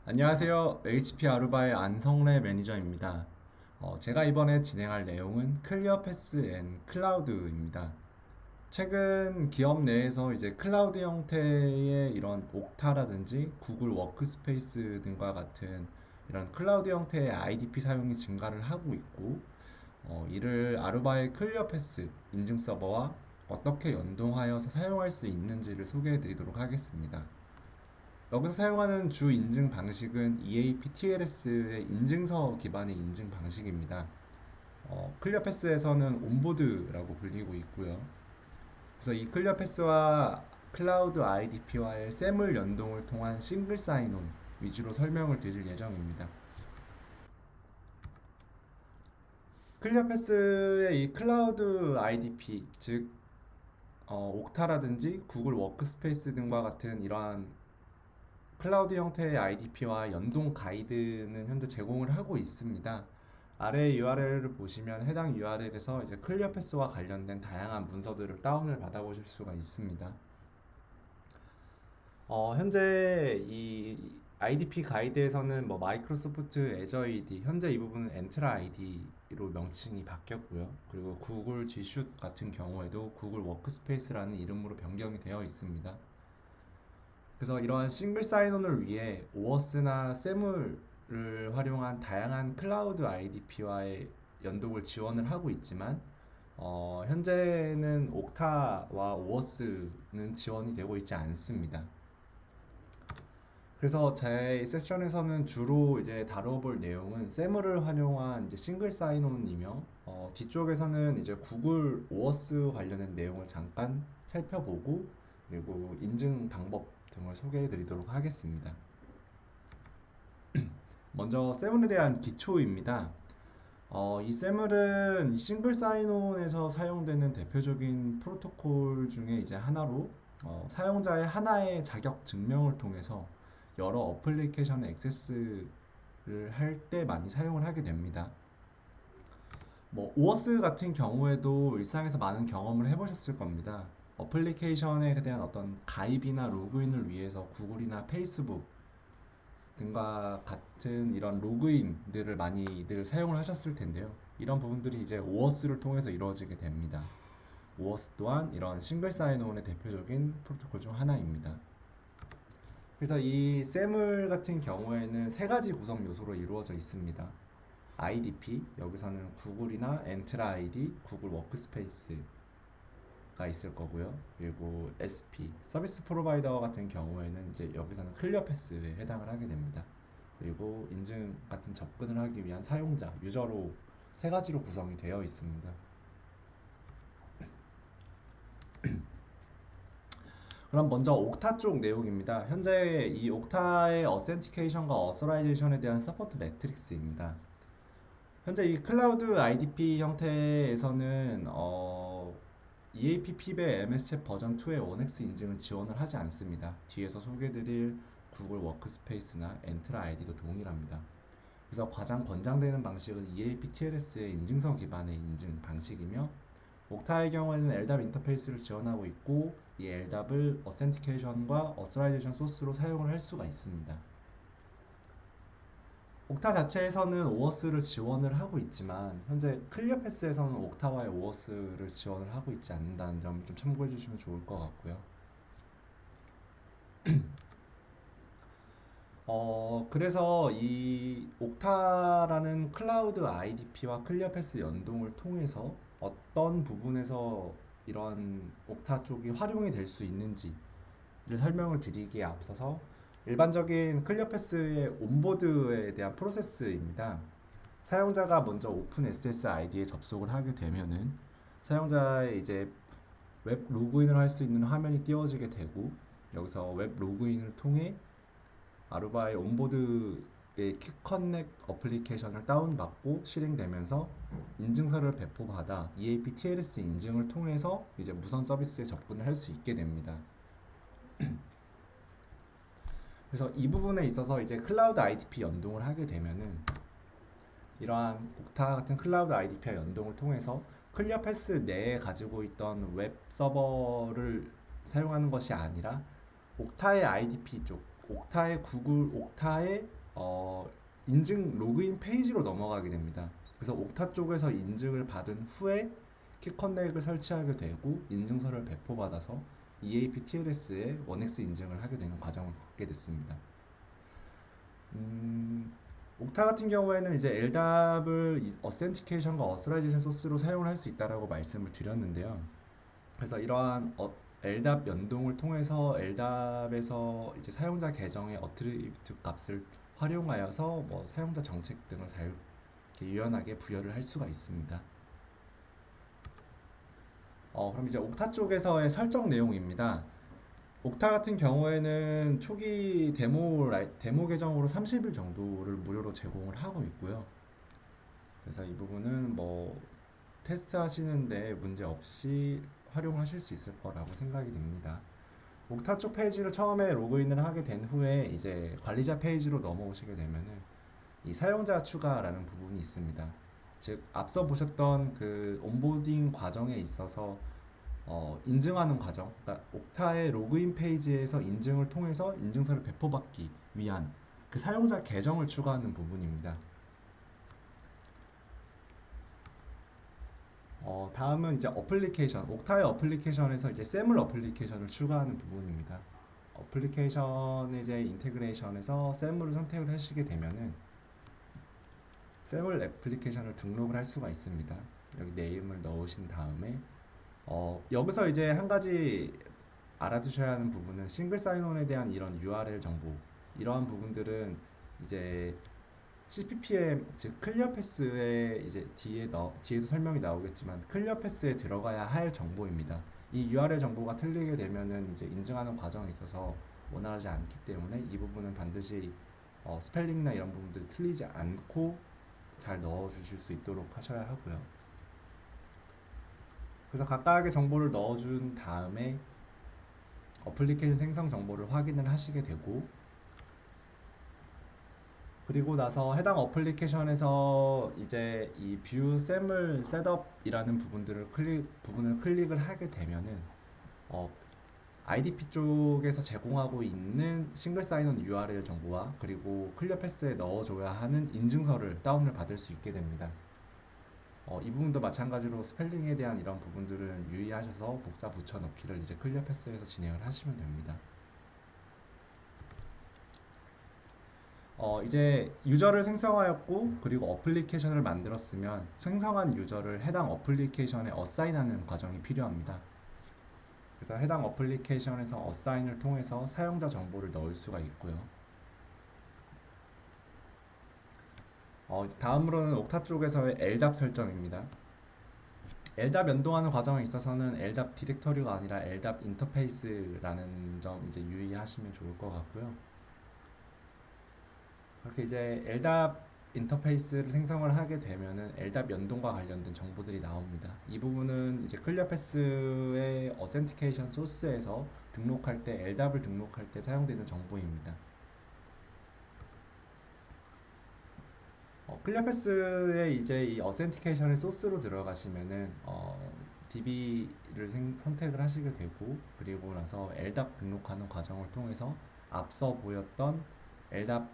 안녕하세요. HP 아루바의 안성래 매니저입니다. 제가 이번에 진행할 내용은 클리어 패스 앤 클라우드입니다. 최근 기업 내에서 이제 클라우드 형태의 이런 옥타라든지 구글 워크스페이스 등과 같은 이런 클라우드 형태의 IDP 사용이 증가를 하고 있고, 이를 아루바의 클리어 패스 인증 서버와 어떻게 연동하여서 사용할 수 있는지를 소개해 드리도록 하겠습니다. 여기서 사용하는 주 인증 방식은 EAP TLS의 인증서 기반의 인증 방식입니다. 클리어 패스에서는 온보드라고 불리고 있고요. 그래서 이 클리어 패스와 클라우드 IDP와의 샘을 연동을 통한 싱글 사인온 위주로 설명을 드릴 예정입니다. 클리어 패스의 이 클라우드 IDP, 즉 옥타라든지 구글 워크스페이스 등과 같은 이러한 클라우드 형태의 IDP와 연동 가이드는 현재 제공을 하고 있습니다. 아래 URL을 보시면 해당 URL에서 이제 클리어 패스와 관련된 다양한 문서들을 다운을 받아보실 수가 있습니다. 현재 이 IDP 가이드에서는 뭐 마이크로소프트 애저 AD, 현재 이 부분은 엔트라 ID로 명칭이 바뀌었고요. 그리고 구글 Gsuite 같은 경우에도 구글 워크스페이스라는 이름으로 변경이 되어 있습니다. 그래서 이러한 싱글 사인온을 위해 오어스나 세물을 활용한 다양한 클라우드 IDP와의 연동을 지원을 하고 있지만 현재는 옥타와 오어스는 지원이 되고 있지 않습니다. 그래서 제 세션에서는 주로 이제 다뤄볼 내용은 세물을 활용한 이제 싱글 사인온이며 뒤쪽에서는 이제 구글 오어스 관련된 내용을 잠깐 살펴보고 그리고 인증 방법 등을 소개해 드리도록 하겠습니다. 먼저 세물에 대한 기초입니다. 이 세물은 싱글 사인온에서 사용되는 대표적인 프로토콜 중에 이제 하나로 사용자의 하나의 자격 증명을 통해서 여러 어플리케이션에 액세스를 할 때 많이 사용을 하게 됩니다. 뭐 오어스 같은 경우에도 일상에서 많은 경험을 해보셨을 겁니다. 어플리케이션에 대한 어떤 가입이나 로그인을 위해서 구글이나 페이스북 등과 같은 이런 로그인들을 많이들 사용을 하셨을 텐데요. 이런 부분들이 이제 오어스를 통해서 이루어지게 됩니다. 오어스 또한 이런 싱글 사인온의 대표적인 프로토콜 중 하나입니다. 그래서 이 샘을 같은 경우에는 세 가지 구성 요소로 이루어져 있습니다. IDP, 여기서는 구글이나 엔트라 ID, 구글 워크스페이스가 있을 거고요. 그리고 SP, 서비스 프로바이더 같은 경우에는 이제 여기서는 클리어 패스에 해당을 하게 됩니다. 그리고 인증 같은 접근을 하기 위한 사용자, 유저로 세 가지로 구성이 되어 있습니다. 그럼 먼저 옥타 쪽 내용입니다. 현재 이 옥타의 어센티케이션과 어서라이제이션에 대한 서포트 매트릭스입니다. 현재 이 클라우드 IDP 형태에서는 EAP PIB의 MS 챗 버전 2의 1X 인증을 지원을 하지 않습니다. 뒤에서 소개드릴 구글 워크스페이스나 엔트라 아이디도 동일합니다. 그래서 가장 권장되는 방식은 EAP TLS의 인증서 기반의 인증 방식이며 옥타의 경우에는 LDAP 인터페이스를 지원하고 있고 이 LDAP을 어센티케이션과 어서라이제이션 소스로 사용을 할 수가 있습니다. 옥타 자체에서는 오어스를 지원을 하고 있지만 현재 클리어 패스에서는 옥타와의 오어스를 지원을 하고 있지 않는다는 점 좀 참고해 주시면 좋을 것 같고요. 그래서 이 옥타라는 클라우드 IDP와 클리어 패스 연동을 통해서 어떤 부분에서 이런 옥타 쪽이 활용이 될 수 있는지를 설명을 드리기에 앞서서 일반적인 클리어 패스의 온보드에 대한 프로세스입니다. 사용자가 먼저 오픈 SSID에 접속을 하게 되면은 사용자의 이제 웹 로그인을 할 수 있는 화면이 띄워지게 되고 여기서 웹 로그인을 통해 아루바의 온보드의 퀵커넥 어플리케이션을 다운받고 실행되면서 인증서를 배포받아 EAP TLS 인증을 통해서 이제 무선 서비스에 접근을 할 수 있게 됩니다. 그래서 이 부분에 있어서 이제 클라우드 IDP 연동을 하게 되면은 이러한 옥타 같은 클라우드 IDP와 연동을 통해서 클리어 패스 내에 가지고 있던 웹 서버를 사용하는 것이 아니라 옥타의 IDP 쪽, 옥타의 어, 인증 로그인 페이지로 넘어가게 됩니다. 그래서 옥타 쪽에서 인증을 받은 후에 키커넥을 설치하게 되고 인증서를 배포받아서 EAP TLS에 원엑스 인증을 하게 되는 과정을 갖게 됐습니다. 옥타 같은 경우에는 이제 LDAP을 어센티케이션과 어스라이제이션 소스로 사용을 할 수 있다라고 말씀을 드렸는데요. 그래서 이러한 LDAP 연동을 통해서 LDAP에서 이제 사용자 계정의 어트리뷰트 값을 활용하여서 뭐 사용자 정책 등을 이렇게 유연하게 부여를 할 수가 있습니다. 그럼 이제 옥타 쪽에서의 설정 내용입니다. 옥타 같은 경우에는 초기 데모 계정으로 30일 정도를 무료로 제공을 하고 있고요. 그래서 이 부분은 뭐 테스트 하시는데 문제 없이 활용하실 수 있을 거라고 생각이 됩니다. 옥타 쪽 페이지를 처음에 로그인을 하게 된 후에 이제 관리자 페이지로 넘어오시게 되면은 이 사용자 추가라는 부분이 있습니다. 즉 앞서 보셨던 그 온보딩 과정에 있어서 인증하는 과정, 그러니까 옥타의 로그인 페이지에서 인증을 통해서 인증서를 배포받기 위한 그 사용자 계정을 추가하는 부분입니다. 다음은 이제 어플리케이션, 옥타의 어플리케이션에서 이제 샘물 어플리케이션을 추가하는 부분입니다. 어플리케이션의 이제 인테그레이션에서 샘물을 선택을 하시게 되면은 샘물 애플리케이션을 등록을 할 수가 있습니다. 여기 네임을 넣으신 다음에 여기서 이제 한 가지 알아두셔야 하는 부분은 싱글 사인온에 대한 이런 URL 정보, 이러한 부분들은 이제 CPPM 즉 클리어 패스에 이제 뒤에도 설명이 나오겠지만 클리어 패스에 들어가야 할 정보입니다. 이 URL 정보가 틀리게 되면은 이제 인증하는 과정에 있어서 원활하지 않기 때문에 이 부분은 반드시 스펠링이나 이런 부분들이 틀리지 않고 잘 넣어 주실 수 있도록 하셔야 하고요. 그래서 각각의 정보를 넣어준 다음에 어플리케이션 생성 정보를 확인을 하시게 되고, 그리고 나서 해당 어플리케이션에서 이제 이 뷰 샘을 셋업이라는 부분을 클릭을 하게 되면은 IDP 쪽에서 제공하고 있는 싱글 사인온 URL 정보와 그리고 클리어 패스에 넣어줘야 하는 인증서를 다운을 받을 수 있게 됩니다. 이 부분도 마찬가지로 스펠링에 대한 이런 부분들은 유의하셔서 복사 붙여넣기를 이제 클리어 패스에서 진행을 하시면 됩니다. 이제 유저를 생성하였고 그리고 어플리케이션을 만들었으면 생성한 유저를 해당 어플리케이션에 어사인하는 과정이 필요합니다. 그래서 해당 어플리케이션에서 어사인을 통해서 사용자 정보를 넣을 수가 있고요. 다음으로는 옥타 쪽에서의 LDAP 설정입니다. LDAP 연동하는 과정에 있어서는 LDAP 디렉터리가 아니라 LDAP 인터페이스라는 점 이제 유의하시면 좋을 것 같고요. 그렇게 이제 LDAP 인터페이스를 생성을 하게 되면은 LDAP 연동과 관련된 정보들이 나옵니다. 이 부분은 이제 클리어 패스의 어센티케이션 소스에서 등록할 때 LDAP을 등록할 때 사용되는 정보입니다. 클리어 패스에 이제 이 어센티케이션의 소스로 들어가시면은 DB를 선택을 하시게 되고, 그리고 나서 LDAP 등록하는 과정을 통해서 앞서 보였던 LDAP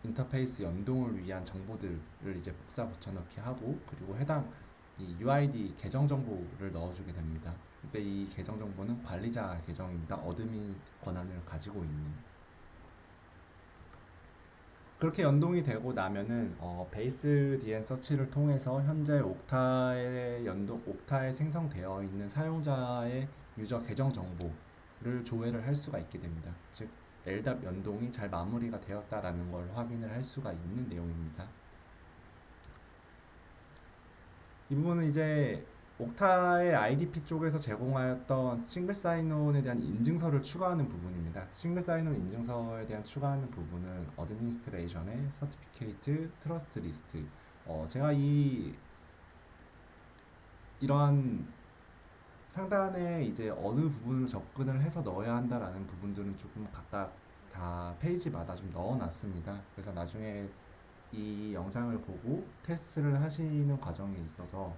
인터페이스 연동을 위한 정보들을 이제 복사 붙여넣기 하고, 그리고 해당 이 UID 계정 정보를 넣어주게 됩니다. 근데 이 계정 정보는 관리자 계정입니다. 어드민 권한을 가지고 있는. 그렇게 연동이 되고 나면은 베이스 DN 서치를 통해서 현재 옥타에 생성되어 있는 사용자의 유저 계정 정보를 조회를 할 수가 있게 됩니다. 즉 LDAP 연동이 잘 마무리가 되었다라는 걸 확인을 할 수가 있는 내용입니다. 이 부분은 이제 옥타의 IDP 쪽에서 제공하였던 싱글 사인온에 대한 인증서를 추가하는 부분입니다. 싱글 사인온 인증서에 대한 추가하는 부분은 어드미니스트레이션의 서티피케이트 트러스트 리스트. 제가 이러한 상단에 이제 어느 부분을 접근을 해서 넣어야 한다라는 부분들은 조금 각각 다 페이지마다 좀 넣어놨습니다. 그래서 나중에 이 영상을 보고 테스트를 하시는 과정에 있어서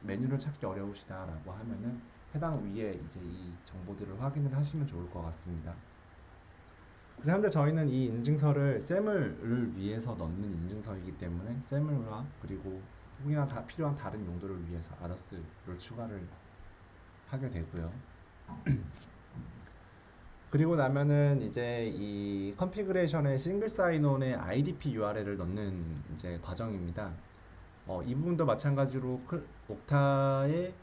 메뉴를 찾기 어려우시다라고 하면은 해당 위에 이제 이 정보들을 확인을 하시면 좋을 것 같습니다. 그래서 현재 저희는 이 인증서를 샘을 위해서 넣는 인증서이기 때문에 샘을과 그리고 혹이나 필요한 다른 용도를 위해서 아더스를 추가를 하게 되고요. 그리고 나면은 이제 이 컨피그레이션의 싱글 사인온의 IDP URL을 넣는 이제 과정입니다. 이 부분도 마찬가지로 옥타의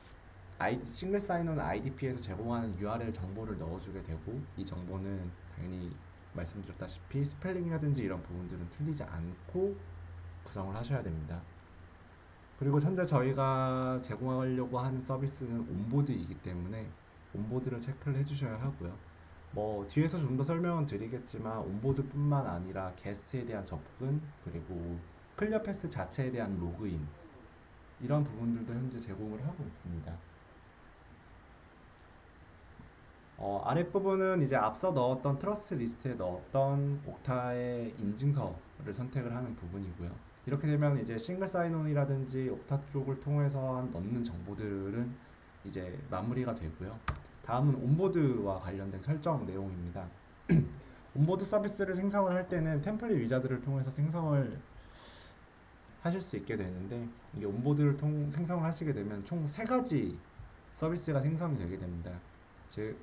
싱글 사인온 IDP에서 제공하는 URL 정보를 넣어주게 되고, 이 정보는 당연히 말씀드렸다시피 스펠링이라든지 이런 부분들은 틀리지 않고 구성을 하셔야 됩니다. 그리고 현재 저희가 제공하려고 하는 서비스는 온보드이기 때문에 온보드를 체크를 해주셔야 하고요. 뭐 뒤에서 좀 더 설명은 드리겠지만 온보드뿐만 아니라 게스트에 대한 접근, 그리고 클리어 패스 자체에 대한 로그인, 이런 부분들도 현재 제공을 하고 있습니다. 아랫부분은 이제 앞서 넣었던 트러스트 리스트에 넣었던 옥타의 인증서를 선택을 하는 부분이고요. 이렇게 되면 이제 싱글 사인온이라든지 옥타 쪽을 통해서 넣는 정보들은 이제 마무리가 되고요. 다음은 온보드와 관련된 설정 내용입니다. 온보드 서비스를 생성을 할 때는 템플릿 위자드를 통해서 생성을 하실 수 있게 되는데, 이게 온보드를 생성을 하시게 되면 총 3가지 서비스가 생성이 되게 됩니다. 즉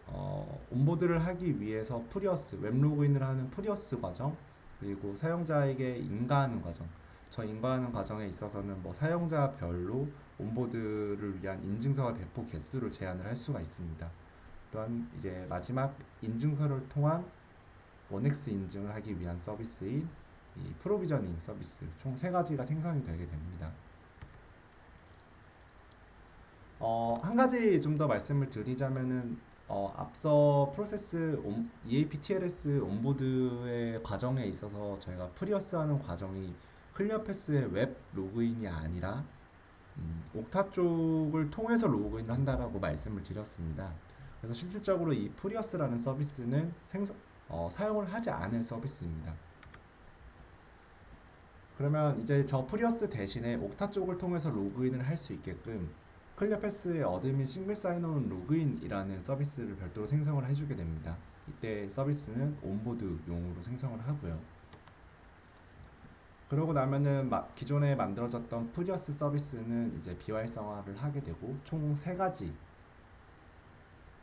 온보드를 하기 위해서 프리어스, 웹 로그인을 하는 프리어스 과정, 그리고 사용자에게 인가하는 과정. 저 인가하는 과정에 있어서는 뭐 사용자별로 온보드를 위한 인증서와 배포 개수를 제한을 할 수가 있습니다. 또한 이제 마지막 인증서를 통한 원엑스 인증을 하기 위한 서비스인 이 프로비저닝 서비스, 총 3가지가 생성이 되게 됩니다. 한 가지 좀 더 말씀을 드리자면은 앞서 프로세스 EAP TLS 온보드의 과정에 있어서 저희가 프리어스 하는 과정이 클리어 패스의 웹 로그인이 아니라 옥타 쪽을 통해서 로그인을 한다라고 말씀을 드렸습니다. 그래서 실질적으로 이 프리어스라는 서비스는 사용을 하지 않을 서비스입니다. 그러면 이제 저 프리어스 대신에 옥타 쪽을 통해서 로그인을 할 수 있게끔 클리어 패스의 어드민 싱글 사인온 로그인이라는 서비스를 별도로 생성을 해주게 됩니다. 이때 서비스는 온보드용으로 생성을 하고요. 그러고 나면은 기존에 만들어졌던 프리어스 서비스는 이제 비활성화를 하게 되고 총 3가지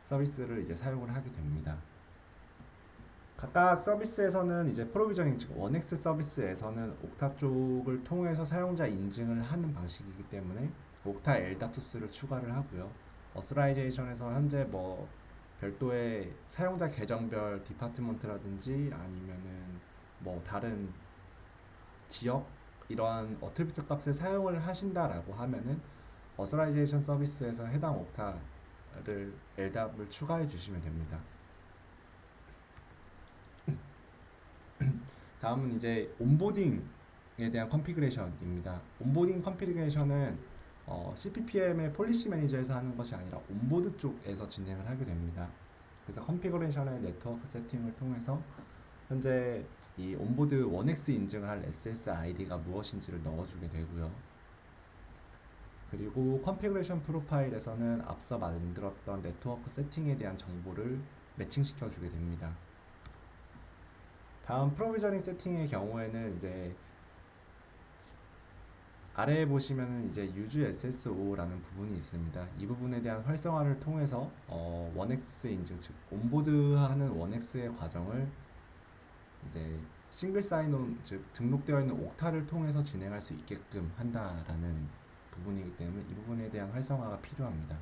서비스를 이제 사용을 하게 됩니다. 각각 서비스에서는 이제 프로비저닝, 즉 원엑스 서비스에서는 옥타 쪽을 통해서 사용자 인증을 하는 방식이기 때문에 옥타 LDAPS를 추가를 하고요. 어스라이제이션에서 현재 뭐 별도의 사용자 계정별 디파트먼트라든지 아니면은 뭐 다른 지역 이러한 어트리뷰트 값을 사용을 하신다라고 하면은 어스라이제이션 서비스에서 해당 옥타를 LDAP을 추가해 주시면 됩니다. 다음은 이제 온보딩에 대한 컨피그레이션입니다. 온보딩 컨피그레이션은 CPPM의 폴리시 매니저에서 하는 것이 아니라 온보드 쪽에서 진행을 하게 됩니다. 그래서 컨피그레이션의 네트워크 세팅을 통해서 현재 이 온보드 원엑스 인증을 할 SSID가 무엇인지를 넣어주게 되고요. 그리고 컨피그레이션 프로파일에서는 앞서 만들었던 네트워크 세팅에 대한 정보를 매칭시켜 주게 됩니다. 다음 프로비저닝 세팅의 경우에는 이제 아래에 보시면은 이제 use SSO라는 부분이 있습니다. 이 부분에 대한 활성화를 통해서 원엑스 인증, 즉 온보드하는 원엑스의 과정을 이제 싱글 사인온, 즉 등록되어 있는 옥타를 통해서 진행할 수 있게끔 한다라는 부분이기 때문에 이 부분에 대한 활성화가 필요합니다.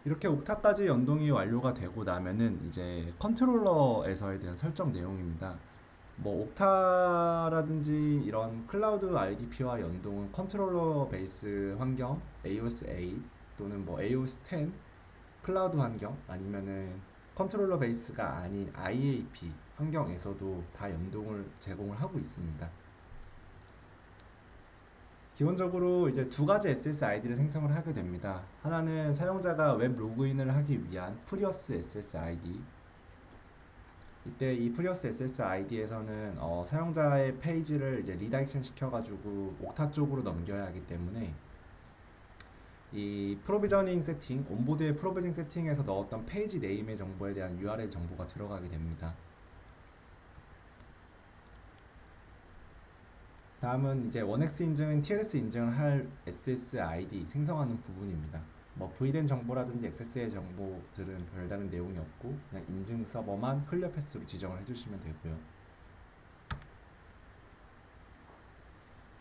이렇게 옥타까지 연동이 완료가 되고 나면은 이제 컨트롤러에서에 대한 설정 내용입니다. 뭐 옥타라든지 이런 클라우드 IDP와 연동은 컨트롤러 베이스 환경 AOS 8 또는 뭐 AOS 10 클라우드 환경, 아니면은 컨트롤러 베이스가 아닌 IAP 환경에서도 다 연동을 제공을 하고 있습니다. 기본적으로 이제 2가지 SSID를 생성을 하게 됩니다. 하나는 사용자가 웹 로그인을 하기 위한 프리어스 SSID. 이때 이 프리어스 SSID에서는 사용자의 페이지를 이제 리다이렉션 시켜가지고 옥타 쪽으로 넘겨야 하기 때문에 이 프로비저닝 세팅, 온보드의 프로비저닝 세팅에서 넣었던 페이지 네임의 정보에 대한 URL 정보가 들어가게 됩니다. 다음은 이제 1X 인증은 TLS 인증을 할 SSID 생성하는 부분입니다. 뭐 VLAN 정보라든지 XS의 정보들은 별다른 내용이 없고 그냥 인증 서버만 클리어 패스로 지정을 해주시면 되고요.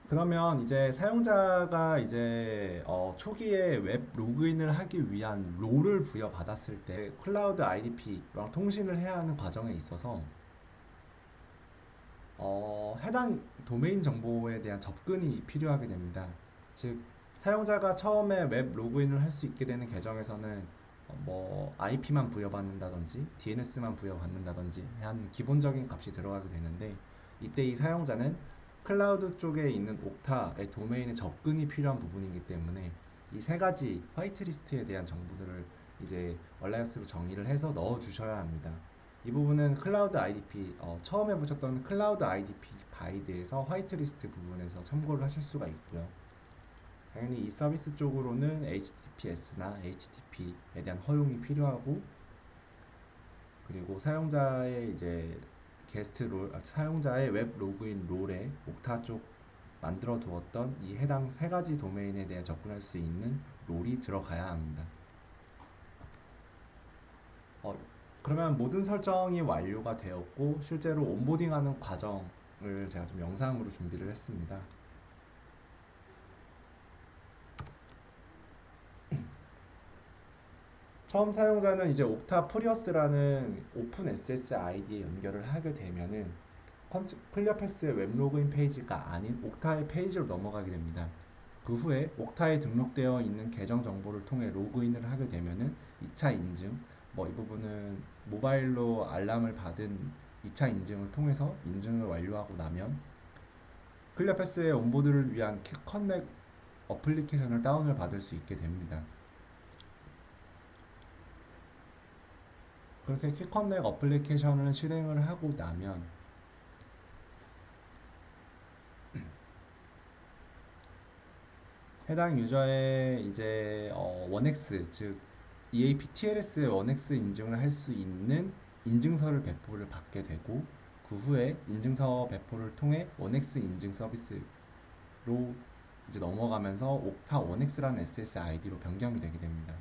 그러면 이제 사용자가 이제 초기에 웹 로그인을 하기 위한 롤을 부여받았을 때 클라우드 IDP랑 통신을 해야 하는 과정에 있어서 해당 도메인 정보에 대한 접근이 필요하게 됩니다. 즉, 사용자가 처음에 웹 로그인을 할 수 있게 되는 계정에서는 뭐 IP만 부여받는다든지 DNS만 부여받는다든지 한 기본적인 값이 들어가게 되는데 이때 이 사용자는 클라우드 쪽에 있는 옥타의 도메인에 접근이 필요한 부분이기 때문에 이 세 가지 화이트리스트에 대한 정보들을 이제 얼라이어스로 정의를 해서 넣어 주셔야 합니다. 이 부분은 클라우드 IDP 처음 해보셨던 클라우드 IDP 가이드에서 화이트리스트 부분에서 참고를 하실 수가 있고요. 당연히 이 서비스 쪽으로는 HTTPS나 HTTP에 대한 허용이 필요하고 그리고 사용자의 이제 게스트 롤, 사용자의 웹 로그인 롤에 옥타 쪽 만들어 두었던 이 해당 세 가지 도메인에 대해 접근할 수 있는 롤이 들어가야 합니다. 그러면 모든 설정이 완료가 되었고 실제로 온보딩하는 과정을 제가 좀 영상으로 준비를 했습니다. 처음 사용자는 이제 옥타 프리어스라는 오픈 SSID에 연결을 하게 되면은 클리어 패스의 웹 로그인 페이지가 아닌 옥타의 페이지로 넘어가게 됩니다. 그 후에 옥타에 등록되어 있는 계정 정보를 통해 로그인을 하게 되면은 2차 인증, 뭐 이 부분은 모바일로 알람을 받은 2차 인증을 통해서 인증을 완료하고 나면 클리어 패스의 온보드를 위한 킥커넥 어플리케이션을 다운을 받을 수 있게 됩니다. 그렇게 킥커넥 어플리케이션을 실행을 하고 나면 해당 유저의 이제 1X 즉 EAP TLS의 1X 인증을 할 수 있는 인증서를 배포를 받게 되고 그 후에 인증서 배포를 통해 1X 인증 서비스로 이제 넘어가면서 옥타 1X라는 SSID로 변경이 되게 됩니다.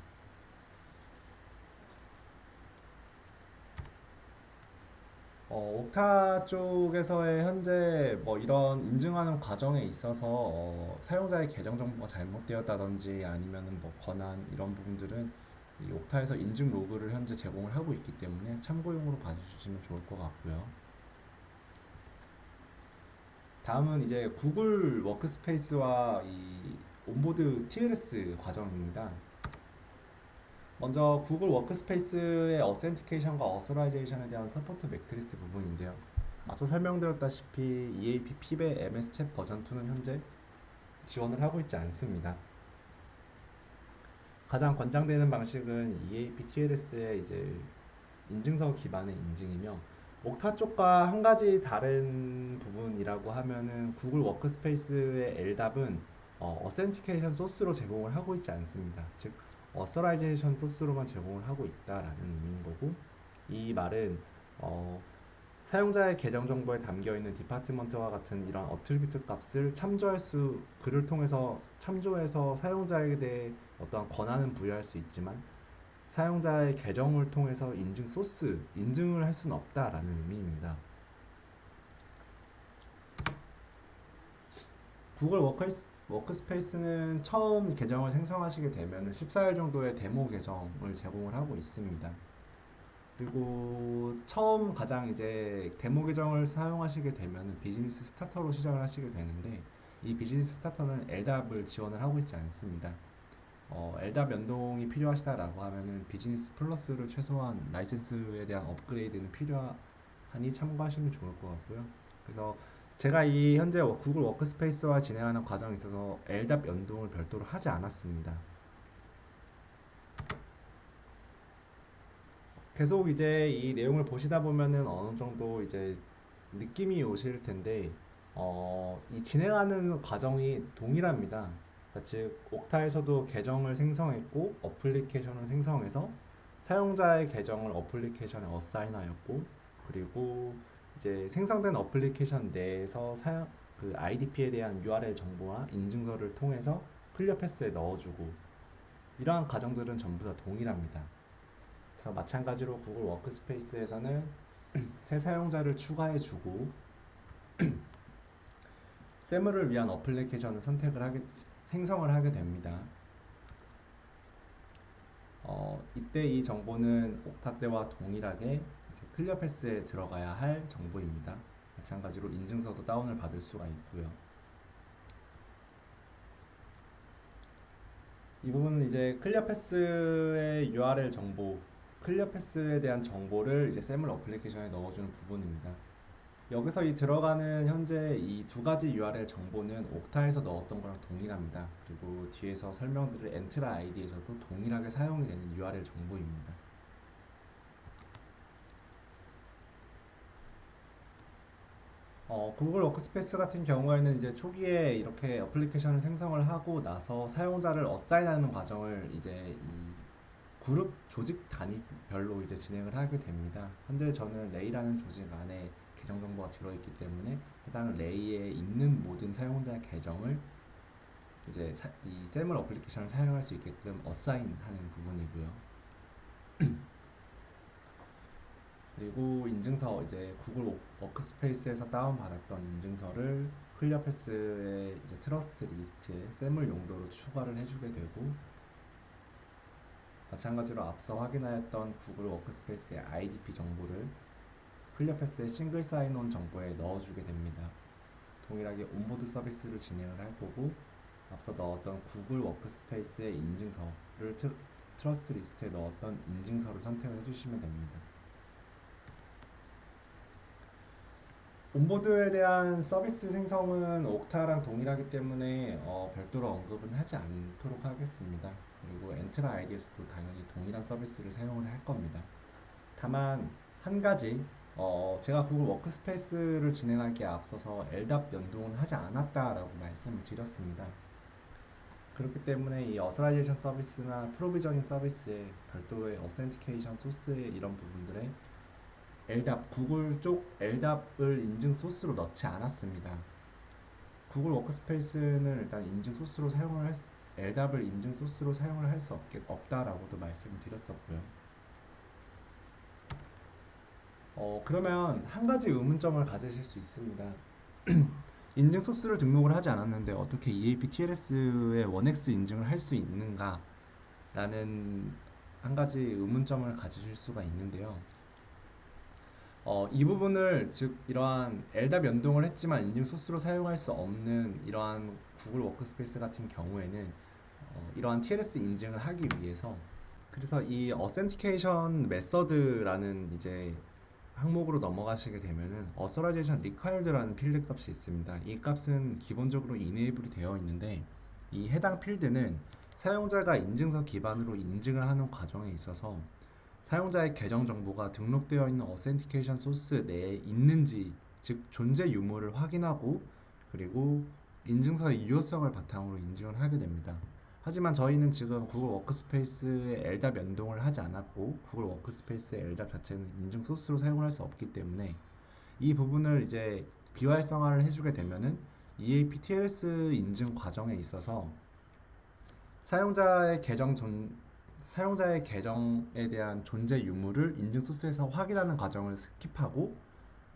옥타 쪽에서의 현재 뭐 이런 인증하는 과정에 있어서 사용자의 계정 정보가 잘못되었다든지 아니면은 뭐 권한 이런 부분들은 이 옥타에서 인증 로그를 현재 제공을 하고 있기 때문에 참고용으로 봐주시면 좋을 것 같고요. 다음은 이제 구글 워크스페이스와 이 온보드 TLS 과정입니다. 먼저 구글 워크스페이스의 어센티케이션과 어서라이제이션에 대한 서포트 매트리스 부분인데요. 앞서 설명드렸다시피 EAP 핍의 MS 챗 버전 2는 현재 지원을 하고 있지 않습니다. 가장 권장되는 방식은 EAP TLS의 이제 인증서 기반의 인증이며 옥타 쪽과 한 가지 다른 부분이라고 하면은 구글 워크스페이스의 LDAP은 어센티케이션 소스로 제공을 하고 있지 않습니다. 즉 어서라이제이션 소스로만 제공을 하고 있다라는 의미인 거고 이 말은 사용자의 계정 정보에 담겨 있는 디파트먼트와 같은 이런 어트리뷰트 값을 그를 통해서 참조해서 사용자에게 대해 어떠한 권한은 부여할 수 있지만 사용자의 계정을 통해서 인증을 할 수는 없다라는 의미입니다. 구글 워크스페이스는 처음 계정을 생성하시게 되면 14일 정도의 데모 계정을 제공을 하고 있습니다. 그리고 처음 가장 이제 데모 계정을 사용하시게 되면 비즈니스 스타터로 시작을 하시게 되는데 이 비즈니스 스타터는 LDAP을 지원을 하고 있지 않습니다. LDAP 연동이 필요하시다라고 하면은 비즈니스 플러스를 최소한 라이센스에 대한 업그레이드는 필요하니 참고하시면 좋을 것 같고요. 그래서 제가 이 현재 구글 워크스페이스와 진행하는 과정에 있어서 LDAP 연동을 별도로 하지 않았습니다. 계속 이제 이 내용을 보시다 보면은 어느 정도 이제 느낌이 오실 텐데, 이 진행하는 과정이 동일합니다. 즉 옥타에서도 계정을 생성했고 어플리케이션을 생성해서 사용자의 계정을 어플리케이션에 어사인하였고, 그리고 이제 생성된 어플리케이션 내에서 그 IDP에 대한 URL 정보와 인증서를 통해서 클리어 패스에 넣어주고, 이러한 과정들은 전부 다 동일합니다. 그래서 마찬가지로 구글 워크스페이스에서는 새 사용자를 추가해주고 세무를 위한 어플리케이션을 생성을 하게 됩니다. 이때 이 정보는 옥타 때와 동일하게 이제 클리어 패스에 들어가야 할 정보입니다. 마찬가지로 인증서도 다운을 받을 수가 있고요. 이 부분은 이제 클리어 패스의 URL 정보, 클리어 패스에 대한 정보를 이제 세물 어플리케이션에 넣어주는 부분입니다. 여기서 이 들어가는 현재 이 두 가지 URL 정보는 옥타에서 넣었던 거랑 동일합니다. 그리고 뒤에서 설명드릴 엔트라 아이디에서도 동일하게 사용이 되는 URL 정보입니다. 구글 워크스페이스 같은 경우에는 이제 초기에 이렇게 어플리케이션을 생성을 하고 나서 사용자를 어사인하는 과정을 이제 이 그룹 조직 단위별로 이제 진행을 하게 됩니다. 현재 저는 레이라는 조직 안에 계정 정보가 들어있기 때문에 해당 레이에 있는 모든 사용자의 계정을 이제 이 셀물 어플리케이션을 사용할 수 있게끔 어사인하는 부분이고요. 그리고 인증서, 이제 구글 워크스페이스에서 다운받았던 인증서를 클리어 패스의 이제 트러스트 리스트에 셀물 용도로 추가를 해주게 되고, 마찬가지로 앞서 확인하였던 구글 워크스페이스의 IDP 정보를 클리어 패스의 싱글 사인온 정보에 넣어주게 됩니다. 동일하게 온보드 서비스를 진행을 할 거고, 앞서 넣었던 구글 워크스페이스의 인증서를 트러스트 리스트에 넣었던 인증서를 선택을 해주시면 됩니다. 온보드에 대한 서비스 생성은 옥타랑 동일하기 때문에 별도로 언급은 하지 않도록 하겠습니다. 그리고 엔트라 아이디에서도 당연히 동일한 서비스를 사용을 할 겁니다. 다만 한 가지, 제가 구글 워크스페이스를 진행하기에 앞서서 LDAP 연동은 하지 않았다라고 말씀을 드렸습니다. 그렇기 때문에 이 어서라이제이션 서비스나 프로비저닝 서비스에 별도의 어센티케이션 소스의 이런 부분들에 LDAP, 구글 쪽 LDAP을 인증 소스로 넣지 않았습니다. 구글 워크스페이스는 일단 인증 소스로 LDAP을 인증 소스로 사용을 할 수 없다라고도 말씀을 드렸었고요. 그러면 한 가지 의문점을 가지실 수 있습니다. 인증 소스를 등록을 하지 않았는데 어떻게 EAP TLS의 1X 인증을 할 수 있는가? 라는 한 가지 의문점을 가지실 수가 있는데요. 이 부분을, 즉 이러한 LDAP 연동을 했지만 인증 소스로 사용할 수 없는 이러한 구글 워크스페이스 같은 경우에는 이러한 TLS 인증을 하기 위해서, 그래서 이 어센티케이션 메서드라는 이제 항목으로 넘어가시게 되면은 Authorization Required라는 필드 값이 있습니다. 이 값은 기본적으로 이네이블이 되어 있는데, 이 해당 필드는 사용자가 인증서 기반으로 인증을 하는 과정에 있어서 사용자의 계정 정보가 등록되어 있는 어센티케이션 소스 내에 있는지, 즉 존재 유무를 확인하고, 그리고 인증서의 유효성을 바탕으로 인증을 하게 됩니다. 하지만 저희는 지금 구글 워크스페이스에 LDAP 연동을 하지 않았고, 구글 워크스페이스의 LDAP 자체는 인증 소스로 사용할 수 없기 때문에 이 부분을 이제 비활성화를 해주게 되면은 EAP TLS 인증 과정에 있어서 사용자의 계정에 대한 존재 유무를 인증 소스에서 확인하는 과정을 스킵하고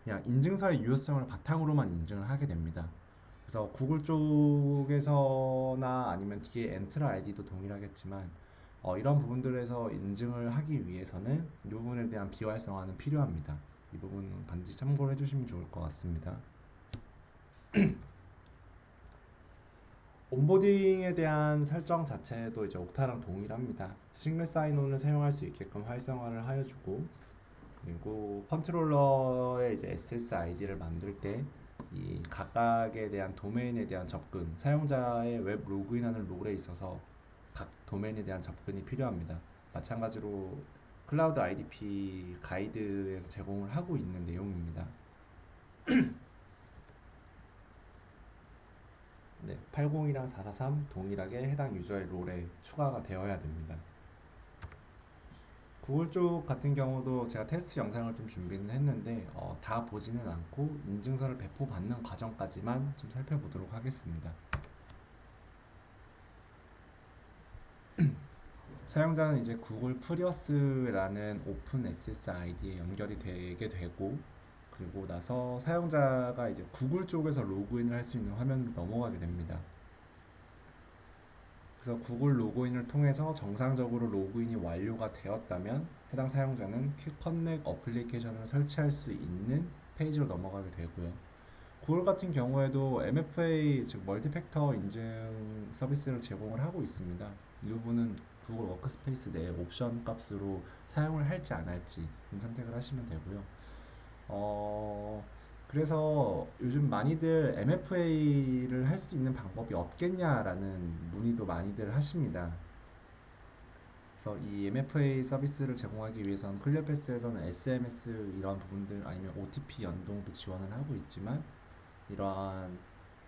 그냥 인증서의 유효성을 바탕으로만 인증을 하게 됩니다. 그래서 구글 쪽에서나 아니면 뒤에 엔트라 아이디도 동일하겠지만 이런 부분들에서 인증을 하기 위해서는 이 부분에 대한 비활성화는 필요합니다. 이 부분 반드시 참고를 해주시면 좋을 것 같습니다. 온보딩에 대한 설정 자체도 이제 옥타랑 동일합니다. 싱글 사인온을 사용할 수 있게끔 활성화를 하여주고, 그리고 컨트롤러의 이제 SSID를 만들 때 이 각각에 대한 도메인에 대한 접근, 사용자의 웹 로그인하는 롤에 있어서 각 도메인에 대한 접근이 필요합니다. 마찬가지로 클라우드 IDP 가이드에서 제공을 하고 있는 내용입니다. 네. 80이랑 443 동일하게 해당 유저의 롤에 추가가 되어야 됩니다. 구글 쪽 같은 경우도 제가 테스트 영상을 좀 준비는 했는데 다 보지는 않고 인증서를 배포받는 과정까지만 좀 살펴보도록 하겠습니다. 사용자는 이제 구글 프리어스라는 오픈 SSID에 연결이 되게 되고, 그리고 나서 사용자가 이제 구글 쪽에서 로그인을 할 수 있는 화면으로 넘어가게 됩니다. 그래서 구글 로그인을 통해서 정상적으로 로그인이 완료가 되었다면 해당 사용자는 퀵 커넥 어플리케이션을 설치할 수 있는 페이지로 넘어가게 되고요. 구글 같은 경우에도 MFA 즉 멀티팩터 인증 서비스를 제공을 하고 있습니다. 이 부분은 구글 워크스페이스 내 옵션 값으로 사용을 할지 안 할지 선택을 하시면 되고요. 그래서 요즘 많이들 MFA를 할 수 있는 방법이 없겠냐라는 문의도 많이들 하십니다. 그래서 이 MFA 서비스를 제공하기 위해서는 클리어패스에서는 SMS 이런 부분들 아니면 OTP 연동도 지원을 하고 있지만 이러한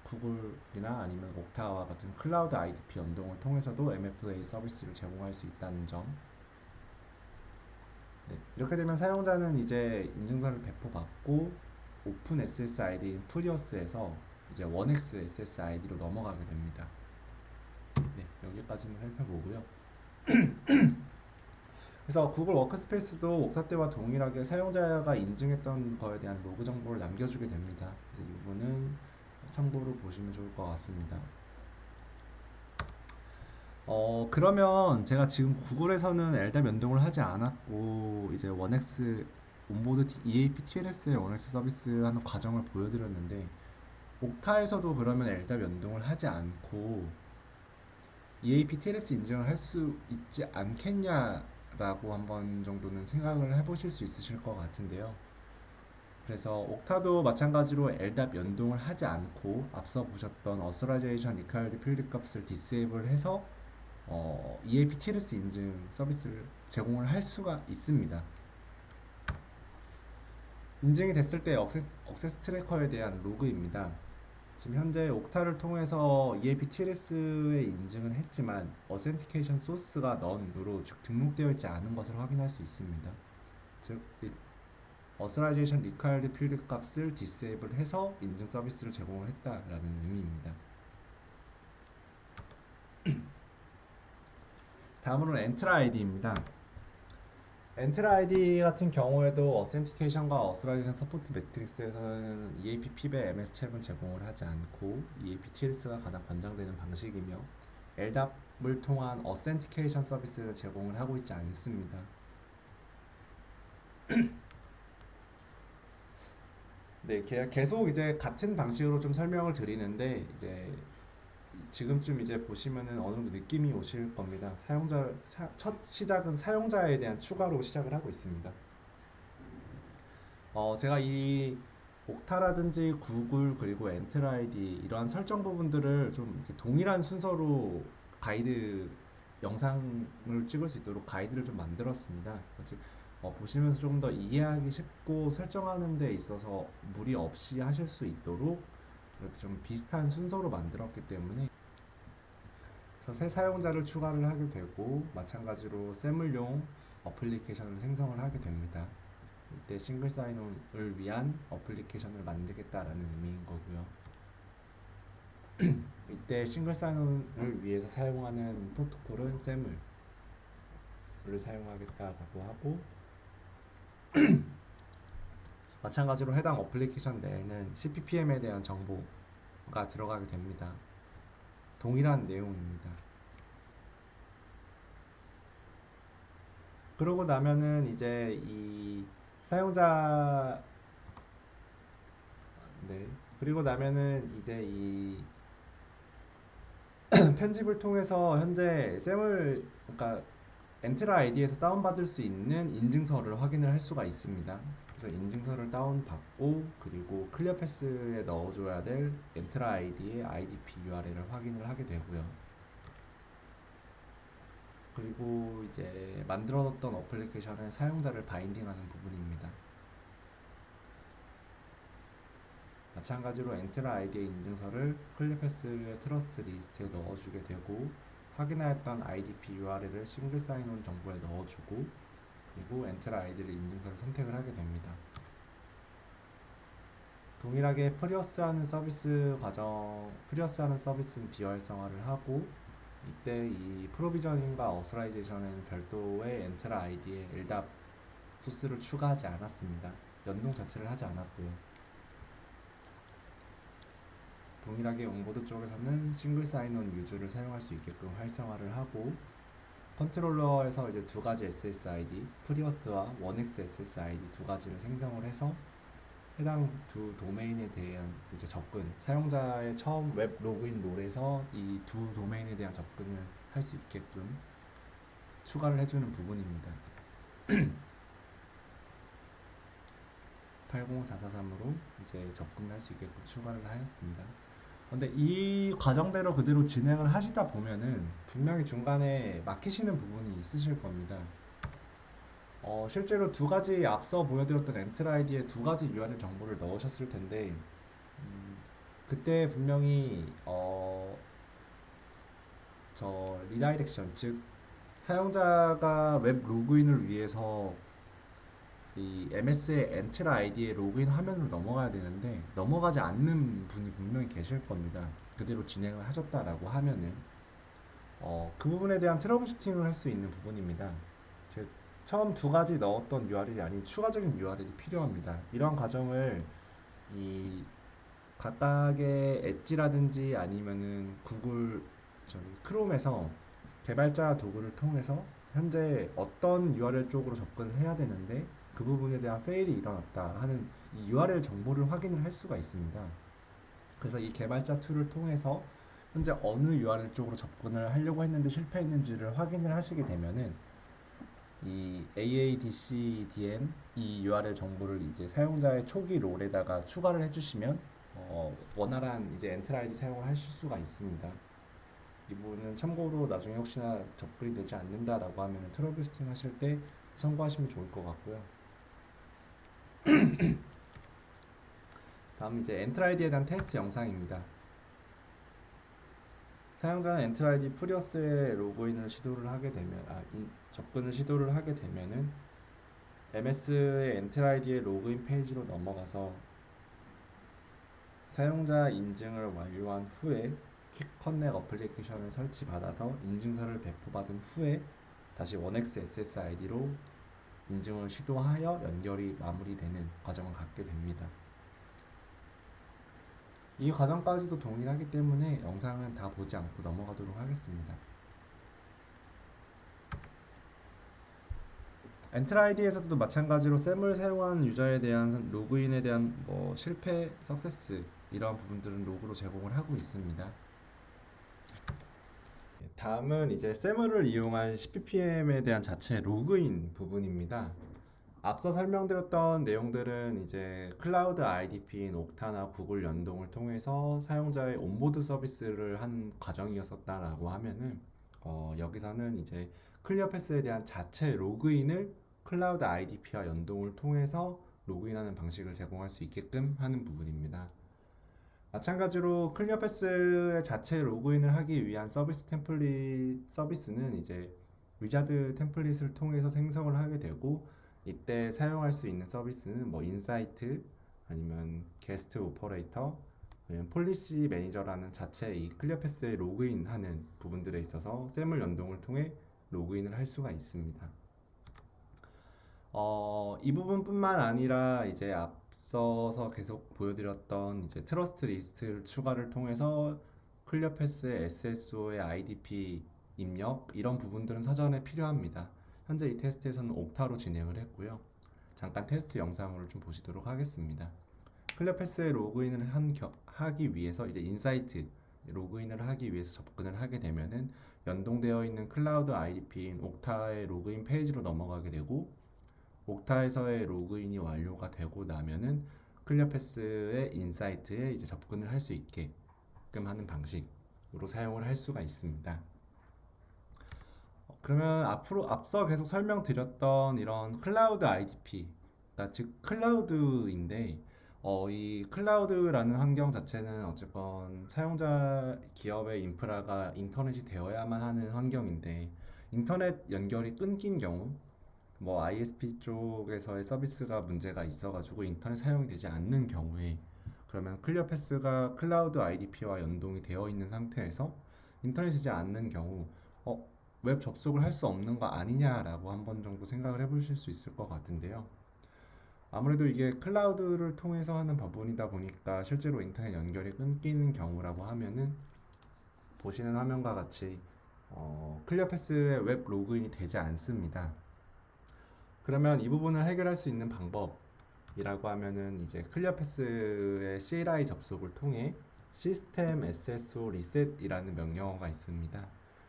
구글이나 아니면 옥타와 같은 클라우드 IDP 연동을 통해서도 MFA 서비스를 제공할 수 있다는 점. 네, 이렇게 되면 사용자는 이제 인증서를 배포받고 오픈 SSID인 프리어스에서 이제 1X SSID로 넘어가게 됩니다. 네, 여기까지는 살펴보고요. 그래서 구글 워크스페이스도 옥타 때와 동일하게 사용자가 인증했던 거에 대한 로그 정보를 남겨주게 됩니다. 그래서 이 부분은 참고로 보시면 좋을 것 같습니다. 그러면 제가 지금 구글에서는 LDAP 연동을 하지 않았고 이제 1X 온보드 EAP TLS의 1X 서비스 하는 과정을 보여드렸는데, 옥타에서도 그러면 LDAP 연동을 하지 않고 EAP TLS 인증을 할 수 있지 않겠냐라고 한번 정도는 생각을 해보실 수 있으실 것 같은데요. 그래서 옥타도 마찬가지로 LDAP 연동을 하지 않고 앞서 보셨던 Authorization Required 필드 값을 디세이블 해서 EAP TLS 인증 서비스를 제공을 할 수가 있습니다. 인증이 됐을 때 억세스 트래커에 대한 로그입니다. 지금 현재 옥타를 통해서 EAP TLS에 인증은 했지만 어센티케이션 소스가 none으로 즉 등록되어 있지 않은 것을 확인할 수 있습니다. 즉 Authorization Required 필드 값을 디세이블 해서 인증 서비스를 제공을 했다라는 의미입니다. 다음으로는 엔트라 아이디입니다. 엔트라 아이디 같은 경우에도 어센티케이션과 어스라이제이션 서포트 매트릭스에서는 EAP 핍의 MS 챕은 제공을 하지 않고 EAP TLS가 가장 권장되는 방식이며 LDAP을 통한 어센티케이션 서비스를 제공을 하고 있지 않습니다. 네, 계속 이제 같은 방식으로 좀 설명을 드리는데 이제 지금쯤 이제 보시면은 어느 정도 느낌이 오실 겁니다. 첫 시작은 사용자에 대한 추가로 시작을 하고 있습니다. 제가 이 옥타라든지 구글 그리고 엔트라 아이디 이러한 설정 부분들을 좀 이렇게 동일한 순서로 가이드 영상을 찍을 수 있도록 가이드를 좀 만들었습니다. 즉 보시면서 조금 더 이해하기 쉽고 설정하는 데 있어서 무리 없이 하실 수 있도록 이렇게 좀 비슷한 순서로 만들었기 때문에 그래서 새 사용자를 추가를 하게 되고 마찬가지로 샘물용 어플리케이션을 생성을 하게 됩니다. 이때 싱글 사인온을 위한 어플리케이션을 만들겠다라는 의미인 거고요. 이때 싱글 사인온을 위해서 사용하는 프로토콜은 샘물을 사용하겠다라고 하고 마찬가지로 해당 어플리케이션 내에는 CPPM에 대한 정보가 들어가게 됩니다. 동일한 내용입니다. 그러고 나면은 이제 이 사용자 그리고 나면은 이제 이 편집을 통해서 현재 샘을 그러니까 엔트라 아이디에서 다운받을 수 있는 인증서를 확인을 할 수가 있습니다. 그래서 인증서를 다운받고 그리고 클리어패스에 넣어줘야 될 엔트라 아이디의 IDP URL을 확인을 하게 되고요. 그리고 이제 만들어뒀던 어플리케이션은 사용자를 바인딩하는 부분입니다. 마찬가지로 엔트라 아이디의 인증서를 클리패스의 트러스트 리스트에 넣어주게 되고 확인하였던 IDP URL을 싱글 사인온 정보에 넣어주고 그리고 엔트라 아이디를 인증서를 선택을 하게 됩니다. 동일하게 프리어스하는 서비스는 비활성화를 하고 이때 이 프로비저닝과 어서라이제이션은 별도의 엔트라 아이디에 LDAP 소스를 추가하지 않았습니다. 연동 자체를 하지 않았고요. 동일하게 온보드 쪽에서는 싱글 사인온 유저를 사용할 수 있게끔 활성화를 하고 컨트롤러에서 이제 두 가지 SSID, 프리어스와 원엑스 SSID 두 가지를 생성을 해서 해당 두 도메인에 대한 이제 접근, 사용자의 처음 웹 로그인 롤에서 이 두 도메인에 대한 접근을 할 수 있게끔 추가를 해주는 부분입니다. 80443으로 이제 접근할 수 있게끔 추가를 하였습니다. 근데 이 과정대로 그대로 진행을 하시다 보면은 분명히 중간에 막히시는 부분이 있으실 겁니다. 실제로 두 가지 앞서 보여드렸던 엔트라 아이디에 두 가지 URL 정보를 넣으셨을 텐데 그때 분명히 저 리다이렉션 즉 사용자가 웹 로그인을 위해서 이 MS의 엔트라 아이디의 로그인 화면으로 넘어가야 되는데 넘어가지 않는 분이 분명히 계실 겁니다. 그대로 진행을 하셨다라고 하면은 그 부분에 대한 트러블 슈팅을 할 수 있는 부분입니다. 즉 처음 두 가지 넣었던 URL이 아닌 추가적인 URL이 필요합니다. 이러한 과정을 이 각각의 엣지라든지 아니면은 구글 크롬에서 개발자 도구를 통해서 현재 어떤 URL 쪽으로 접근을 해야 되는데 그 부분에 대한 페일이 일어났다 하는 이 URL 정보를 확인을 할 수가 있습니다. 그래서 이 개발자 툴을 통해서 현재 어느 URL 쪽으로 접근을 하려고 했는데 실패했는지를 확인을 하시게 되면은 이 AADCDN 이 URL 정보를 이제 사용자의 초기 롤에다가 추가를 해주시면 원활한 이제 엔트라 아이디 사용을 하실 수가 있습니다. 이 부분은 참고로 나중에 혹시나 접근이 되지 않는다라고 하면 트러블 슈팅 하실 때 참고하시면 좋을 것 같고요. 다음 이제 엔트라 아이디에 대한 테스트 영상입니다. 사용자는 엔트라 아이디 프리어스에 로그인을 시도를 하게 되면 접근을 시도를 하게 되면은 MS의 엔트라 아이디의 로그인 페이지로 넘어가서 사용자 인증을 완료한 후에 퀵 커넥 어플리케이션을 설치받아서 인증서를 배포받은 후에 다시 원엑스 SSID로 인증을 시도하여 연결이 마무리되는 과정을 갖게 됩니다. 이 과정까지도 동일하기 때문에 영상은 다 보지 않고 넘어가도록 하겠습니다. 엔트라 아이디에서도 마찬가지로 샘을 사용한 유저에 대한 로그인에 대한 실패, 석세스 이러한 부분들은 로그로 제공을 하고 있습니다. 다음은 이제 샘을 이용한 CPPM에 대한 자체 로그인 부분입니다. 앞서 설명드렸던 내용들은 이제 클라우드 IDP인 옥타나 구글 연동을 통해서 사용자의 온보드 서비스를 하는 과정이었었다라고 하면은 여기서는 이제 클리어패스에 대한 자체 로그인을 클라우드 IDP와 연동을 통해서 로그인하는 방식을 제공할 수 있게끔 하는 부분입니다. 마찬가지로 클리어패스의 자체 로그인을 하기 위한 서비스는 이제 위자드 템플릿을 통해서 생성을 하게 되고 이때 사용할 수 있는 서비스는 인사이트 아니면 게스트 오퍼레이터 아니면 폴리시 매니저라는 자체 이 클리어패스에 로그인하는 부분들에 있어서 샘을 연동을 통해 로그인을 할 수가 있습니다. 이 부분뿐만 아니라 이제 앞서서 계속 보여드렸던 이제 트러스트 리스트 추가를 통해서 클리어패스의 SSO의 IDP 입력 이런 부분들은 사전에 필요합니다. 현재 이 테스트에서는 옥타로 진행을 했고요. 잠깐 테스트 영상을 좀 보시도록 하겠습니다. 클리어패스에 로그인을 하기 위해서 이제 인사이트 로그인을 하기 위해서 접근을 하게 되면은 연동되어 있는 클라우드 IDP인 옥타의 로그인 페이지로 넘어가게 되고 옥타에서의 로그인이 완료가 되고 나면은 클리어패스의 인사이트에 이제 접근을 할 수 있게끔 하는 방식으로 사용을 할 수가 있습니다. 그러면 앞서 계속 설명드렸던 이런 클라우드 IDP, 즉 클라우드인데 이 클라우드라는 환경 자체는 어쨌건 사용자 기업의 인프라가 인터넷이 되어야만 하는 환경인데 인터넷 연결이 끊긴 경우 뭐 ISP 쪽에서의 서비스가 문제가 있어가지고 인터넷 사용이 되지 않는 경우에 그러면 클리어패스가 클라우드 IDP와 연동이 되어 있는 상태에서 인터넷이 되지 않는 경우 어, 웹 접속을 할 수 없는 거 아니냐라고 한 번 정도 생각을 해보실 수 있을 것 같은데요. 아무래도 이게 클라우드를 통해서 하는 부분이다 보니까 실제로 인터넷 연결이 끊기는 경우라고 하면은 보시는 화면과 같이 클리어패스의 웹 로그인이 되지 않습니다. 그러면 이 부분을 해결할 수 있는 방법이라고 하면은 이제 클리어패스의 CLI 접속을 통해 시스템 SSO 리셋이라는 명령어가 있습니다.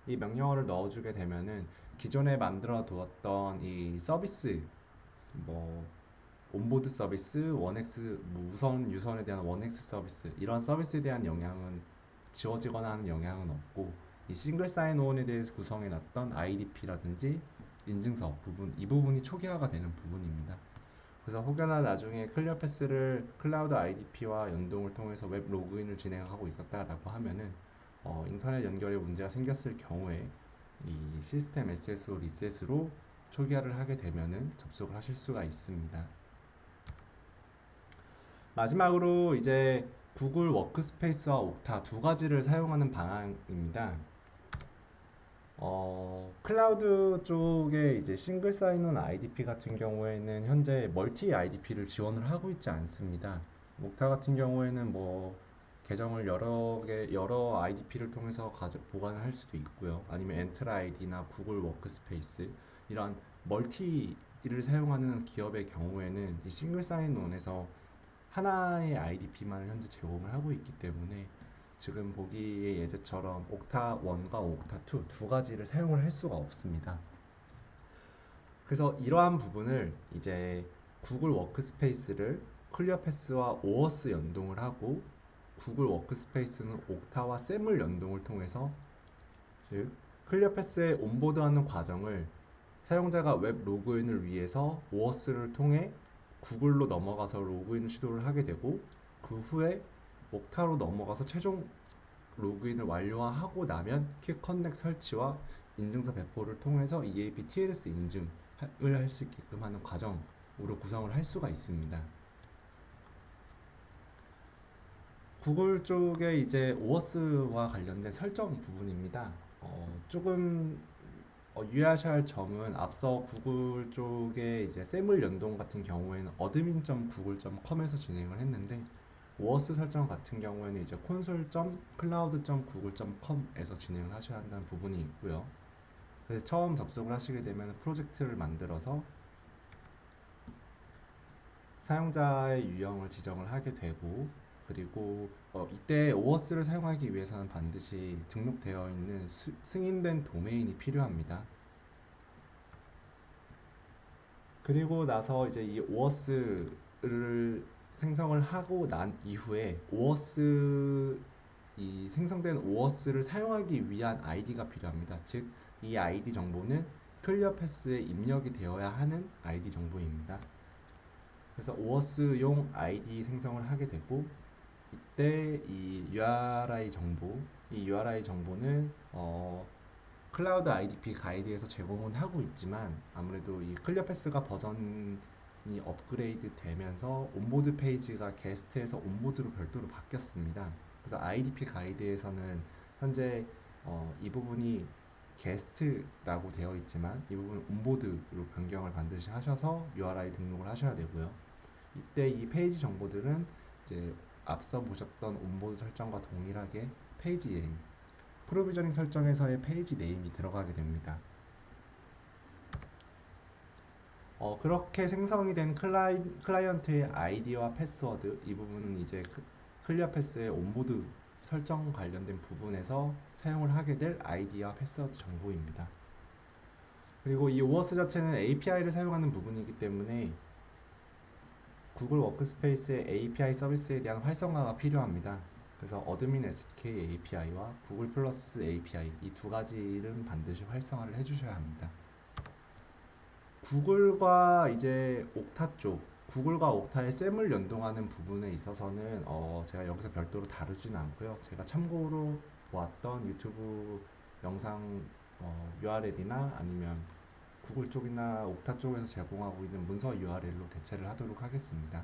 이 명령어를 넣어주게 되면은 기존에 만들어 두었던 이 서비스 뭐 온보드 서비스, 원엑스 뭐 우선 유선에 대한 원엑스 서비스 이런 서비스에 대한 영향은 지워지거나 하는 영향은 없고 이 싱글 사인온에 대해서 구성해 놨던 IDP라든지 인증서 부분 이 부분이 초기화가 되는 부분입니다. 그래서 혹여나 나중에 클리어 패스를 클라우드 IDP와 연동을 통해서 웹 로그인을 진행하고 있었다라고 하면은 인터넷 연결에 문제가 생겼을 경우에 이 시스템 SSO 리셋으로 초기화를 하게 되면은 접속을 하실 수가 있습니다. 마지막으로 이제 구글 워크스페이스와 옥타 두 가지를 사용하는 방안입니다. 클라우드 쪽에 이제 싱글 사인온 IDP 같은 경우에는 현재 멀티 IDP를 지원을 하고 있지 않습니다. 옥타 같은 경우에는 뭐 계정을 여러 IDP를 통해서 보관을 할 수도 있고요. 아니면 엔트라 아이디나 구글 워크스페이스 이런 멀티를 사용하는 기업의 경우에는 이 싱글 사인온에서 하나의 IDP만을 현재 제공을 하고 있기 때문에 지금 보기에 예제처럼 옥타 1과 옥타 2 두 가지를 사용을 할 수가 없습니다. 그래서 이러한 부분을 이제 구글 워크스페이스를 클리어패스와 오어스 연동을 하고 구글 워크스페이스는 옥타와 샘을 연동을 통해서 즉 클리어패스에 온보드하는 과정을 사용자가 웹 로그인을 위해서 오어스를 통해 구글로 넘어가서 로그인 시도를 하게 되고 그 후에 옥타로 넘어가서 최종 로그인을 완료하고 나면 퀵 커넥 설치와 인증서 배포를 통해서 EAP TLS 인증을 할 수 있게끔 하는 과정으로 구성을 할 수가 있습니다. 구글 쪽에 이제 오어스와 관련된 설정 부분입니다. 조금 유의하셔야 할 점은 앞서 구글 쪽에 이제 샘물 연동 같은 경우에는 admin.google.com에서 진행을 했는데 오어스 설정 같은 경우에는 이제 console.cloud.google.com에서 진행을 하셔야 한다는 부분이 있고요. 그래서 처음 접속을 하시게 되면 프로젝트를 만들어서 사용자의 유형을 지정을 하게 되고 그리고 이때 오어스를 사용하기 위해서는 반드시 등록되어 있는 승인된 도메인이 필요합니다. 그리고 나서 이제 이 오어스를 생성을 하고 난 이후에 오어스 이 생성된 오어스를 사용하기 위한 아이디가 필요합니다. 즉, 이 아이디 정보는 클리어패스에 입력이 되어야 하는 아이디 정보입니다. 그래서 오어스용 아이디 생성을 하게 되고 이때 이 URI 정보는 클라우드 IDP 가이드에서 제공은 하고 있지만 아무래도 이 클리어패스가 버전이 업그레이드 되면서 온보드 페이지가 게스트에서 온보드로 별도로 바뀌었습니다. 그래서 IDP 가이드에서는 현재 이 부분이 게스트라고 되어 있지만 이 부분 온보드로 변경을 반드시 하셔서 URI 등록을 하셔야 되고요. 이때 이 페이지 정보들은 이제 앞서 보셨던 온보드 설정과 동일하게 페이지 네임, 프로비저닝 설정에서의 페이지 네임이 들어가게 됩니다. 그렇게 생성이 된 클라이언트의 아이디와 패스워드 이 부분은 이제 클리어패스의 온보드 설정 관련된 부분에서 사용을 하게 될 아이디와 패스워드 정보입니다. 그리고 이 오어스 자체는 API를 사용하는 부분이기 때문에 구글 워크스페이스의 API 서비스에 대한 활성화가 필요합니다. 그래서 어드민 SDK API와 구글 플러스 API 이 두 가지는 반드시 활성화를 해주셔야 합니다. 구글과 이제 옥타 쪽 구글과 옥타의 셈을 연동하는 부분에 있어서는 제가 여기서 별도로 다루지는 않고요. 제가 참고로 보았던 유튜브 영상 URL이나 아니면 구글 쪽이나 옥타 쪽에서 제공하고 있는 문서 URL로 대체를 하도록 하겠습니다.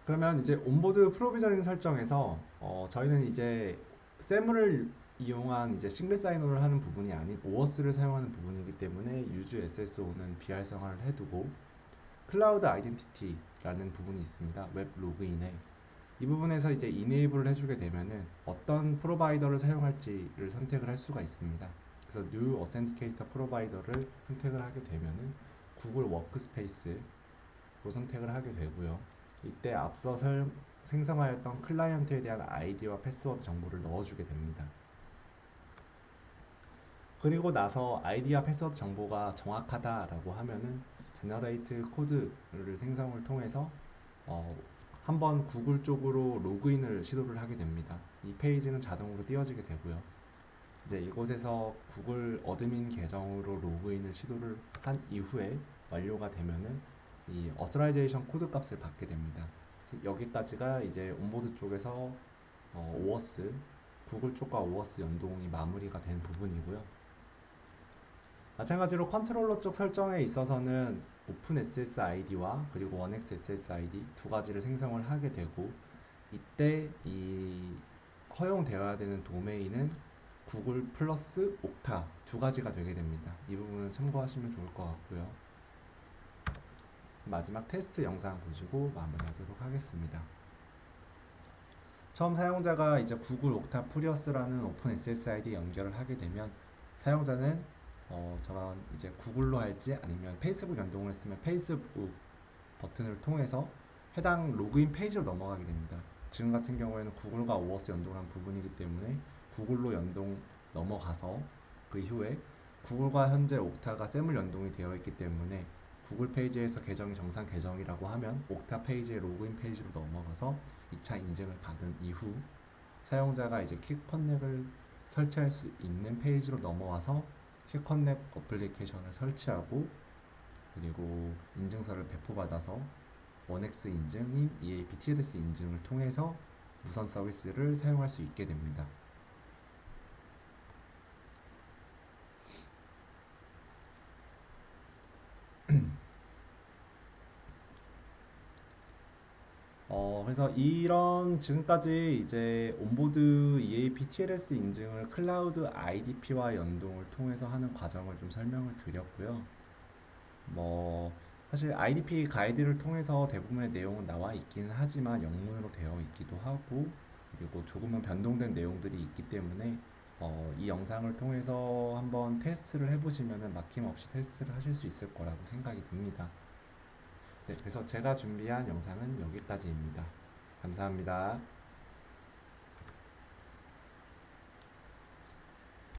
그러면 이제 온보드 프로비저닝 설정에서 저희는 이제 샘을 이용한 이제 싱글 사인온을 하는 부분이 아닌 오어스를 사용하는 부분이기 때문에 유즈 SSO는 비활성화를 해두고 클라우드 아이덴티티라는 부분이 있습니다. 웹 로그인에 이 부분에서 이제 이네이블을 해주게 되면은 어떤 프로바이더를 사용할지를 선택을 할 수가 있습니다. 그래서 New Authenticator Provider를 선택을 하게 되면은 구글 워크스페이스로 선택을 하게 되고요. 이때 앞서 생성하였던 클라이언트에 대한 아이디와 패스워드 정보를 넣어주게 됩니다. 그리고 나서 아이디와 패스워드 정보가 정확하다라고 하면은 제너레이트 코드를 생성을 통해서 한번 구글 쪽으로 로그인을 시도를 하게 됩니다. 이 페이지는 자동으로 띄워지게 되고요. 이제 이곳에서 구글 어드민 계정으로 로그인을 시도를 한 이후에 완료가 되면은 이 어서라이제이션 코드 값을 받게 됩니다. 여기까지가 이제 온보드 쪽에서 오어스 구글 쪽과 오어스 연동이 마무리가 된 부분이고요. 마찬가지로 컨트롤러 쪽 설정에 있어서는 OpenSSID와 그리고 OneXSSID 두 가지를 생성을 하게 되고 이때 이 허용되어야 되는 도메인은 구글 플러스 옥타 두 가지가 되게 됩니다. 이 부분은 참고하시면 좋을 것 같고요. 마지막 테스트 영상 보시고 마무리하도록 하겠습니다. 처음 사용자가 이제 구글 옥타 프리어스라는 오픈 SSID 연결을 하게 되면 사용자는 저런 이제 구글로 할지 아니면 페이스북 연동을 했으면 페이스북 버튼을 통해서 해당 로그인 페이지로 넘어가게 됩니다. 지금 같은 경우에는 구글과 오어스 연동한 부분이기 때문에 구글로 연동 넘어가서 그 이후에 구글과 현재 옥타가 샘을 연동이 되어 있기 때문에 구글 페이지에서 계정이 정상 계정이라고 하면 옥타 페이지의 로그인 페이지로 넘어가서 2차 인증을 받은 이후 사용자가 이제 퀵 커넥을 설치할 수 있는 페이지로 넘어와서 퀵 커넥 어플리케이션을 설치하고 그리고 인증서를 배포받아서 원엑스 인증인 EAP TLS 인증을 통해서 무선 서비스를 사용할 수 있게 됩니다. 그래서 이런 지금까지 이제 온보드 EAP TLS 인증을 클라우드 IDP와 연동을 통해서 하는 과정을 좀 설명을 드렸고요. 사실 IDP 가이드를 통해서 대부분의 내용은 나와 있기는 하지만 영문으로 되어 있기도 하고 그리고 조금은 변동된 내용들이 있기 때문에 이 영상을 통해서 한번 테스트를 해보시면 막힘없이 테스트를 하실 수 있을 거라고 생각이 듭니다. 네, 그래서 제가 준비한 영상은 여기까지입니다. 감사합니다.